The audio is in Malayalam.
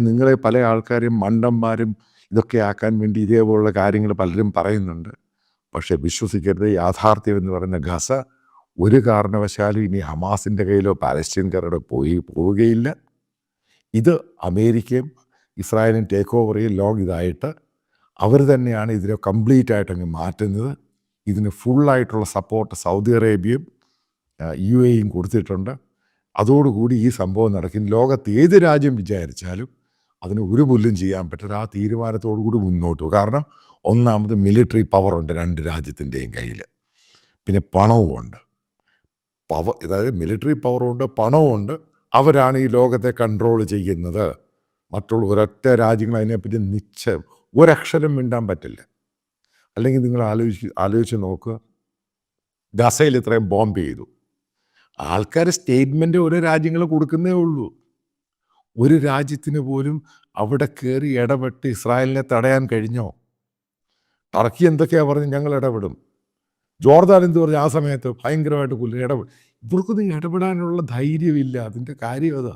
നിങ്ങളെ പല ആൾക്കാരും മണ്ടന്മാരും ഇതൊക്കെ ആക്കാൻ വേണ്ടി ഇതേപോലുള്ള കാര്യങ്ങൾ പലരും പറയുന്നുണ്ട്. പക്ഷേ വിശ്വസിക്കരുത്, യാഥാർത്ഥ്യം എന്ന് പറയുന്ന ഗസ ഒരു കാരണവശാലും ഇനി ഹമാസിൻ്റെ കയ്യിലോ പാലസ്തീൻകാരുടെ പോവുകയില്ല. ഇത് അമേരിക്കയും ഇസ്രായേലും ടേക്ക് ഓവർ ചെയ്ത് ലോങ് ഇതായിട്ട് അവർ തന്നെയാണ് ഇതിനെ കംപ്ലീറ്റ് ആയിട്ടങ്ങ് മാറ്റുന്നത്. ഇതിന് ഫുള്ളായിട്ടുള്ള സപ്പോർട്ട് സൗദി അറേബ്യയും UAEയും കൊടുത്തിട്ടുണ്ട്. അതോടുകൂടി ഈ സംഭവം നടക്കും. ലോകത്ത് ഏത് രാജ്യം വിചാരിച്ചാലും അതിന് ഒരു പുല്ലും ചെയ്യാൻ പറ്റില്ല. ആ തീരുമാനത്തോടു കൂടി മുന്നോട്ട് പോകും. കാരണം ഒന്നാമത് മിലിറ്ററി പവറുണ്ട് രണ്ട് രാജ്യത്തിൻ്റെയും കയ്യിൽ, പിന്നെ പണവുമുണ്ട്. അതായത് മിലിറ്ററി പവറുണ്ട്, പണവുമുണ്ട്. അവരാണ് ഈ ലോകത്തെ കൺട്രോൾ ചെയ്യുന്നത്. മറ്റുള്ള ഒരൊറ്റ രാജ്യങ്ങൾ അതിനെപ്പറ്റി ഒരക്ഷരം മിണ്ടാൻ പറ്റില്ല. അല്ലെങ്കിൽ നിങ്ങൾ ആലോചിച്ച് നോക്കുക, ഗസയിൽ ഇത്രയും ബോംബ് ചെയ്തു. ആൾക്കാർ സ്റ്റേറ്റ്മെൻറ്റ് ഓരോ രാജ്യങ്ങൾ കൊടുക്കുന്നേ ഉള്ളൂ. ഒരു രാജ്യത്തിന് പോലും അവിടെ കയറി ഇടപെട്ട് ഇസ്രായേലിനെ തടയാൻ കഴിഞ്ഞോ? ടർക്കി എന്തൊക്കെയാണ് പറഞ്ഞ് ഞങ്ങൾ ഇടപെടും. ജോർദാൻ എന്ത് പറഞ്ഞു? ആ സമയത്ത് ഭയങ്കരമായിട്ട് ഇവർക്കൊന്നും ഇടപെടാനുള്ള ധൈര്യമില്ല. അതിൻ്റെ കാര്യം അതാ.